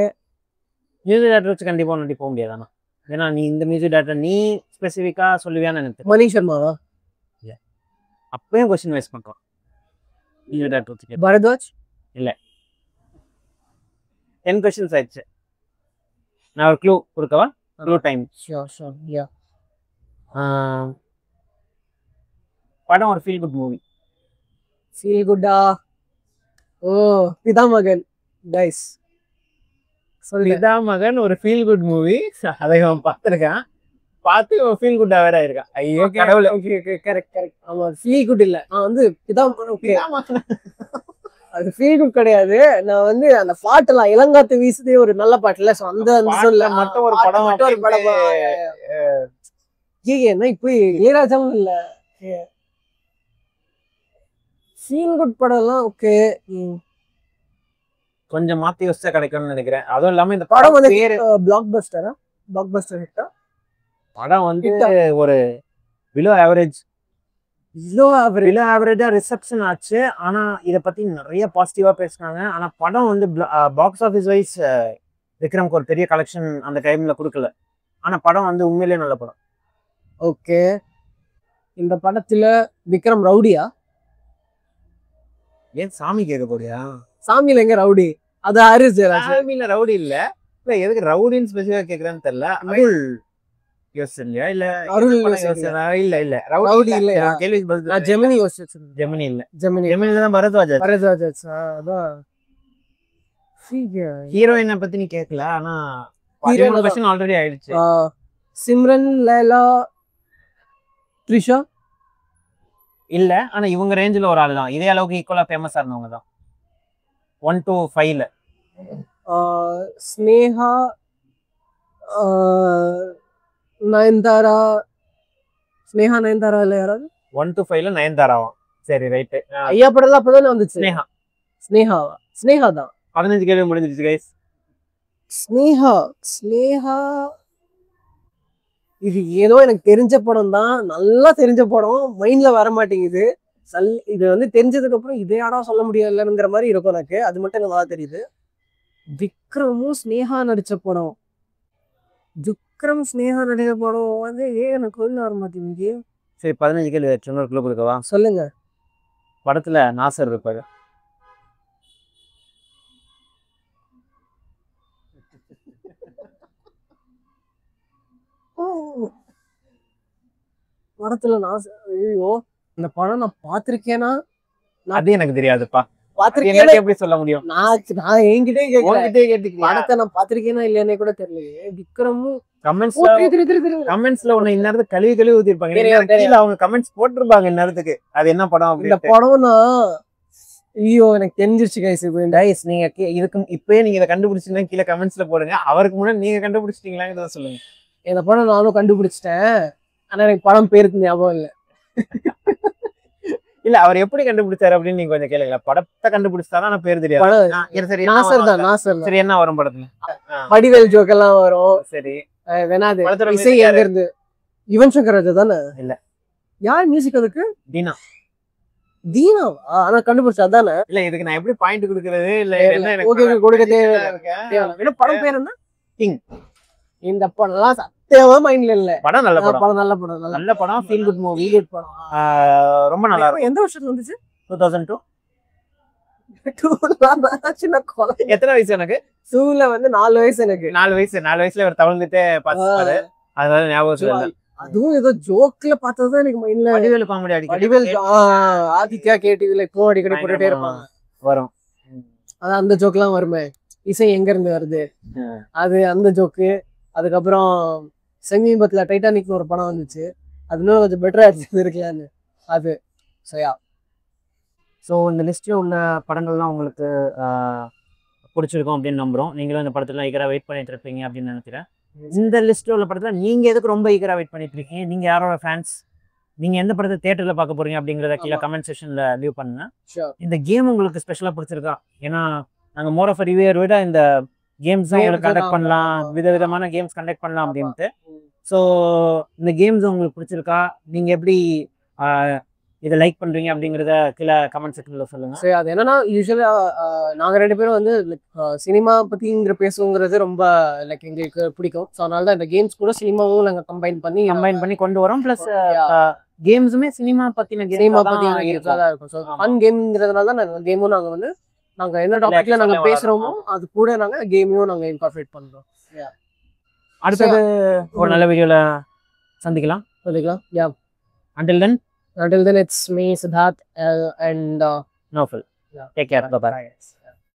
மியூசிக் டைரக்டர் வச்சு கண்டிப்பா ஒன்னாட்டி போக முடியாதானா? ஏன்னா நீ இந்த மியூசிக் டைரக்டர் நீ ஸ்பெசிஃபிக்கா சொல்லுவியான்னு எனக்கு மணி சர்மாவா? அப்பயும் கொஸ்டின் வைஸ் பண்றோம். மியூசிக் டைரக்டர் வச்சு பரத்வாஜ் இல்ல. 10 கொஸ்டின்ஸ் ஆயிடுச்சு. நான் ஒரு க்ளூ கொடுக்கவா? Clue time. Sure yeah. படம் ஒரு ஃபீல் குட் மூவி. ஃபீல் குட்டா? ஓ, பிதாமகன். கைஸ் பிதா மகன் ஒரு ஃபீல் குட் மூவி. அதை அவன் பார்த்துருக்கான், பார்த்து ஃபீல் குட்டா வேற இருக்கான். ஐயோ கடவுளே. Okay, correct. ஆமா, ஃபீல் குட் இல்ல. நான் வந்து பிதாமகன். ஓகே, அது ஃபீல் குட் கிடையாது. நான் வந்து அந்த பாட்டுலாம் இளங்காத்து வீசுதே ஒரு நல்ல பாட்டுல. சோ அந்த சொல்ல மட்டும் ஒரு படம் என்ன இப்போ இளையராஜாவும் இல்ல. ஃபீல் குட் படம்லாம் ஓகே. கொஞ்சம் மாத்தி யோசிச்சா கிடைக்கும்னு நினைக்கிறேன். அதுவும் இல்லாம இந்த படம் வந்து பேரு பிளாக் பஸ்டர் ஹிட்டா? படம் வந்து ஒரு பிலோ ஆவரேஜா ரிசப்ஷன் ஆச்சு. ஆனா இத பத்தி நிறைய பாசிட்டிவா பேசினாங்க. ஆனா படம் வந்து பாக்ஸ் ஆஃபீஸ் வைஸ் விக்ரம்க்கு ஒரு பெரிய கலெக்ஷன் அந்த டைம்ல கொடுக்கல. ஆனா படம் வந்து உண்மையிலேயே நல்ல படம். ஓகே, இந்த படத்துல விக்ரம் ரவுடியா? ஏன் சாமி கேட்க போறியா? சாமியில எங்க ரவுடி? அது ஹாரிஸ் ஜெயராஜ். சாமியில ரவுடி இல்ல. எதுக்கு ரவுடின்னு ஸ்பெசிஃபிக்கா கேக்குறேன்னு தெரியல. அருள் யோசிச்சியா? இல்ல அருள் யோசிச்சா? இல்ல ரவுடி இல்லையா? கேள்வி பதில். நான் ஜெமினி யோசிச்சேன். ஜெமினி இல்ல. ஜெமினி தான் பரத்வாஜ். அதான். ஹீரோயினை பத்தி நீ கேட்கல. ஆனா கொஸ்டின் ஆல்ரெடி ஆயிடுச்சு. சிம்ரன், லைலா, த்ரிஷா இல்ல. ஆனா இவங்க ரேஞ்சில் ஒரு ஆள் தான். இதே அளவுக்கு ஈக்குவலா ஃபேமஸா இருந்தவங்க தான் 1 to 5ல. ஸ்னேகா, நயன்தாரா. இல்ல யாராவது? 1 to 5ல நயன்தாராவாம். சரி, ரைட்டு. ஐயா படம்லாம் அப்பதானே வந்துச்சு. ஸ்னேகா தான். 15 கேள்வி முடிஞ்சிருச்சு கைஸ். ஸ்னேகா இது ஏதோ எனக்கு தெரிஞ்ச படம் தான், நல்லா தெரிஞ்ச படம், மைண்ட்ல வர மாட்டேங்குது. இது வந்து தெரிஞ்சதுக்கு அப்புறம் இதே ஆடா சொல்ல முடியலங்கிற மாதிரி இருக்கும் எனக்கு. அது மட்டும் எனக்கு நல்லா தெரியுது. விக்ரமும் ஸ்னேகா நடிச்ச படம். வந்து எனக்கு ஒண்ணு வர மாட்டேங்குது. சரி, 15 கேள்வி ஆச்சு. இன்னொரு கிலோ கொடுக்கவா? சொல்லுங்க. படத்துல நாசர் இருப்பாரு. படத்துல ஐயோ, இந்த படம் நான் பாத்திருக்கேனா? அது எனக்கு தெரியாதுப்பா. பாத்திருக்கேன் எப்படி சொல்ல முடியும்? நான் என்கிட்டே கேட்கிறேன். படத்தை நான் பாத்திருக்கேனா இல்லையானே கூட தெரியலையே. விக்ரமும் கமெண்ட்ஸ்ல ஒண்ணு இந்நேரத்துக்கு கழுவி ஊத்திருப்பாங்க. அவங்க கமெண்ட்ஸ் போட்டிருப்பாங்க இந்நேரத்துக்கு. அது என்ன படம்? இந்த படம்னா ஐயோ எனக்கு தெரிஞ்சிருச்சு கைஸ். நீங்க இதுக்கு இப்பயே நீங்க இதை கண்டுபிடிச்சீங்கன்னா கீழே கமெண்ட்ஸ்ல போடுங்க. அவருக்கு முன்னாடி நீங்க கண்டுபிடிச்சிட்டீங்களான்னு சொல்லுங்க. இந்த படம் நானும் கண்டுபிடிச்சிட்டேன். ஆனா எனக்கு படம் பேருக்கு ஞாபகம் இல்லை. இல்ல, அவர் எப்படி கண்டுபிடிச்சாரு அப்படின்னு நீங்க கொஞ்சம் கேளுங்க. படத்தை கண்டுபிடிச்சாதான் நான் பேர் தெரியாது. நாசர். சரி, என்ன வரும் படத்துல? வடிவேல் ஜோக் எல்லாம் வரும். சரி, வேணாது. இசை எங்க இருந்து? யுவன் சங்கர் ராஜா தானே? இல்ல. யார் மியூசிக் அதுக்கு? தீனாவா? ஆனா கண்டுபிடிச்சா தானே. இல்ல, இதுக்கு நான் எப்படி பாயிண்ட் கொடுக்கறது? இல்ல கொடுக்க தேவை. படம் பேர் என்ன? கிங். இந்த படம் சத்தியமா மைண்ட்ல இல்ல. படம் நல்ல படம். நல்ல படம். Feel good movie. ரொம்ப நல்லா இருக்கும். எந்த வருஷத்துல வந்துச்சு? 2002. எத்தனை வயசு எனக்கு? 2ல வந்து 4 வயசு எனக்கு. 4 வயசுல இவர் தவழ்ந்துட்டே பாத்துப்பாரு. அதனால ஞாபகம். அதுவும் ஏதோ ஜோக்ல பார்த்ததுதான் எனக்கு மைண்ட்ல வடிவேலு காமெடி அடிக்கடி வடிவேல் ஆதித்யா கேடிவில இப்போ அடிக்கடி போட்டுட்டே இருப்பாங்க. வரும். அதான் அந்த ஜோக்லாம் வருமே, இசை எங்க இருந்து வருது அது அந்த ஜோக்கு. அதுக்கப்புறம் சமீபத்துல டைட்டானிக்னு ஒரு படம் வந்துச்சு, அது இன்னும் கொஞ்சம் பெட்டரா இருக்கலான்னு அது. சரியா? ஸோ இந்த லிஸ்ட்டில் உள்ள படங்கள்லாம் உங்களுக்கு பிடிச்சிருக்கும் அப்படின்னு நம்புகிறோம். நீங்களும் இந்த படத்துல ஈகராக வெயிட் பண்ணிட்டு இருப்பீங்க அப்படின்னு நினைக்கிறேன். இந்த லிஸ்ட்டில் உள்ள படத்தில் நீங்கள் எதுக்கு ரொம்ப ஈகராக வெயிட் பண்ணிட்டு இருக்கீங்க? நீங்கள் யாரோட ஃபேன்ஸ்? நீங்கள் எந்த படத்தை தேட்டரில் பார்க்க போகிறீங்க அப்படிங்கிறத கீழே கமெண்ட் செக்ஷனில் லீவ் பண்ணுங்க. இந்த கேம் உங்களுக்கு ஸ்பெஷலாக பிடிச்சிருக்கா? ஏன்னா நாங்கள் மோர் ஆஃப் ரிவ்யூர் விட இந்த கேம்ஸ் தான் எங்களுக்கு கண்டக்ட் பண்ணலாம், விதவிதமான கேம்ஸ் கண்டக்ட் பண்ணலாம் அப்படின்ட்டு. ஸோ இந்த கேம்ஸ் உங்களுக்கு பிடிச்சிருக்கா? நீங்கள் எப்படி இதை லைக் பண்ணுறீங்க அப்படிங்கிறத கீழே கமெண்ட் செக்ஷனில் சொல்லுங்கள். சரி, அது என்னன்னா யூஸ்வலாக நாங்கள் 2 பேரும் வந்து சினிமா பற்றிங்கிற பேசுங்கிறது ரொம்ப லைக் எங்களுக்கு பிடிக்கும். ஸோ அதனால தான் இந்த கேம்ஸ் கூட சினிமாவும் நாங்கள் கம்பைன் பண்ணி கொண்டு வரோம். ப்ளஸ் கேம்ஸுமே சினிமா பற்றின சினிமா பற்றி தான் இருக்கும். ஸோ ஃபன் கேம்ங்கிறதுனால தான் நாங்கள் கேமும் நாங்கள் என்ன டாபிக்ல நாங்கள் பேசுகிறோமோ அது கூட நாங்கள் கேமையும் நாங்கள் இன்கார்பரேட் பண்ணுறோம். அடுத்தது ஒரு நல்ல வீடியோவில் சந்திக்கலாம். Yeah. Until then, it's me, Siddharth, and Naufal. Take care. Bye-bye.